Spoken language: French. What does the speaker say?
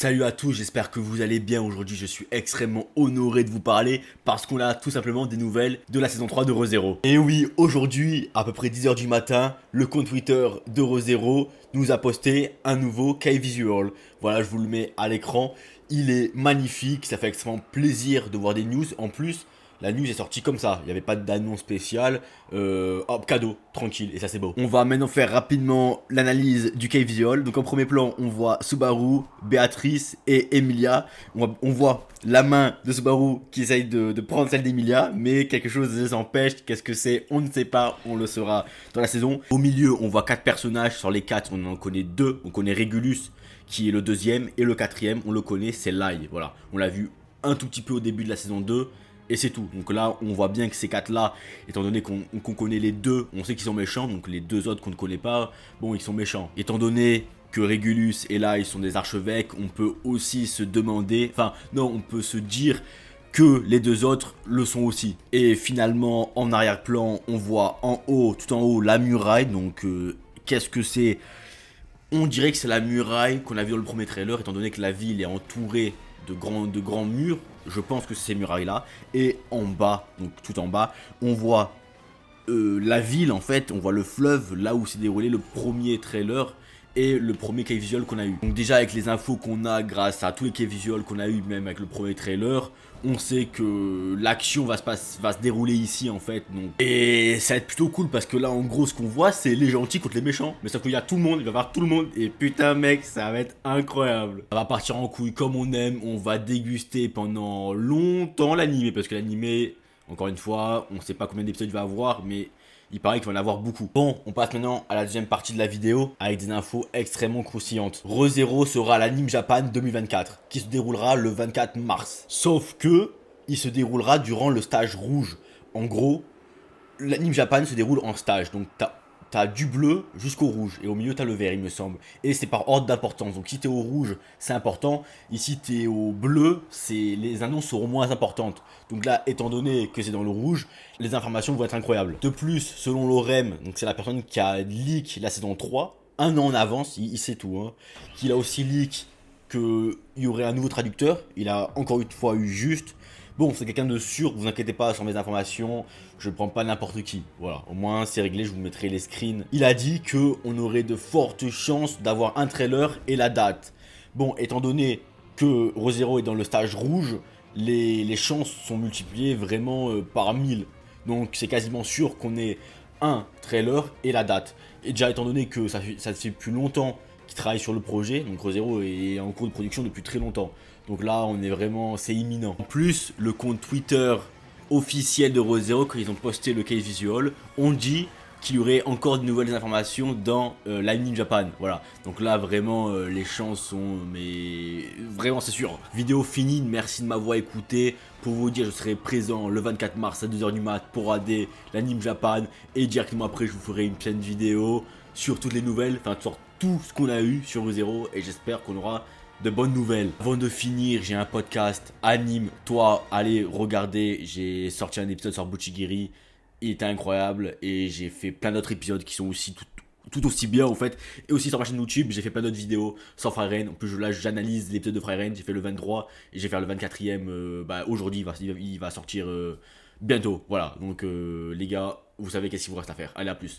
Salut à tous, j'espère que vous allez bien. Aujourd'hui, je suis extrêmement honoré de vous parler parce qu'on a tout simplement des nouvelles de la saison 3 de ReZero. Et oui, aujourd'hui, à peu près 10 heures du matin, le compte Twitter de ReZero nous a posté un nouveau key visual. Voilà, je vous le mets à l'écran. Il est magnifique, ça fait extrêmement plaisir de voir des news. En plus, la news est sortie comme ça, il n'y avait pas d'annonce spéciale, hop, cadeau, tranquille, et ça c'est beau. On va maintenant faire rapidement l'analyse du cave visual. Donc en premier plan, on voit Subaru, Béatrice et Emilia. On voit la main de Subaru qui essaye de prendre celle d'Emilia, mais quelque chose les empêche. Qu'est-ce que c'est? On ne sait pas, on le saura dans la saison. Au milieu, on voit 4 personnages, sur les 4, on en connaît 2. On connaît Regulus, qui est le deuxième, et le quatrième, on le connaît, c'est Lai. Voilà, on l'a vu un tout petit peu au début de la saison 2. Et c'est tout. Donc là, on voit bien que ces 4-là, étant donné qu'on connaît les deux, on sait qu'ils sont méchants. Donc les deux autres qu'on ne connaît pas, bon, ils sont méchants. Étant donné que Regulus et là, ils sont des archevêques, on peut aussi se demander... Enfin, non, on peut se dire que les deux autres le sont aussi. Et finalement, en arrière-plan, on voit en haut, tout en haut, la muraille. Donc, qu'est-ce que c'est? On dirait que c'est la muraille qu'on a vu dans le premier trailer, étant donné que la ville est entourée de grands murs. Je pense que c'est ces murailles-là. Et en bas, donc tout en bas, on voit la ville en fait, on voit le fleuve, là où s'est déroulé le premier trailer et le premier key visual qu'on a eu. Donc déjà avec les infos qu'on a grâce à tous les key visuals qu'on a eu, même avec le premier trailer, on sait que l'action va se dérouler ici en fait. Donc. Et ça va être plutôt cool parce que là en gros ce qu'on voit c'est les gentils contre les méchants. Mais sauf qu'il y a tout le monde, il va y avoir tout le monde. Et putain mec, ça va être incroyable. Ça va partir en couille comme on aime, on va déguster pendant longtemps l'animé. Parce que l'animé, encore une fois, on sait pas combien d'épisodes il va avoir, mais il paraît qu'il va en avoir beaucoup. Bon, on passe maintenant à la deuxième partie de la vidéo avec des infos extrêmement croustillantes. ReZero sera à l'Anime Japan 2024 qui se déroulera le 24 mars. Sauf que il se déroulera durant le stage rouge. En gros, l'Anime Japan se déroule en stage. Donc t'as du bleu jusqu'au rouge. Et au milieu, t'as le vert, il me semble. Et c'est par ordre d'importance. Donc si t'es au rouge, c'est important. Ici, t'es au bleu, les annonces seront moins importantes. Donc là, étant donné que c'est dans le rouge, les informations vont être incroyables. De plus, selon l'OREM, donc c'est la personne qui a leak la saison 3, un an en avance, il sait tout, hein, qu'il a aussi leak qu'il y aurait un nouveau traducteur. Il a encore une fois eu juste. Bon, c'est quelqu'un de sûr, vous inquiétez pas sur mes informations, je prends pas n'importe qui. Voilà, au moins c'est réglé, je vous mettrai les screens. Il a dit qu'on aurait de fortes chances d'avoir un trailer et la date. Bon, étant donné que ReZero est dans le stage rouge, les chances sont multipliées vraiment par 1000. Donc c'est quasiment sûr qu'on ait un trailer et la date. Et déjà étant donné que ça fait plus longtemps qu'il travaille sur le projet, donc ReZero est en cours de production depuis très longtemps. Donc là on est vraiment, c'est imminent. En plus, le compte Twitter officiel de ReZero, quand ils ont posté le case visual, on dit qu'il y aurait encore de nouvelles informations dans l'Anime Japan. Voilà, donc là vraiment les chances sont, mais vraiment c'est sûr. Vidéo finie, merci de m'avoir écouté. Pour vous dire, je serai présent le 24 mars à 2 h du mat pour AD l'Anime Japan. Et directement après, je vous ferai une pleine vidéo sur toutes les nouvelles, enfin sur tout ce qu'on a eu sur ReZero. Et j'espère qu'on aura de bonnes nouvelles. Avant de finir, j'ai un podcast anime. Toi, allez regarder. J'ai sorti un épisode sur Buchigiri. Il était incroyable. Et j'ai fait plein d'autres épisodes qui sont aussi tout aussi bien en fait. Et aussi sur ma chaîne YouTube, j'ai fait plein d'autres vidéos sur Frieren. En plus, là, j'analyse l'épisode de Frieren. J'ai fait le 23 et je vais faire le 24e. Aujourd'hui, il va sortir bientôt. Voilà. Donc, les gars, vous savez qu'est-ce qu'il vous reste à faire. Allez, à plus.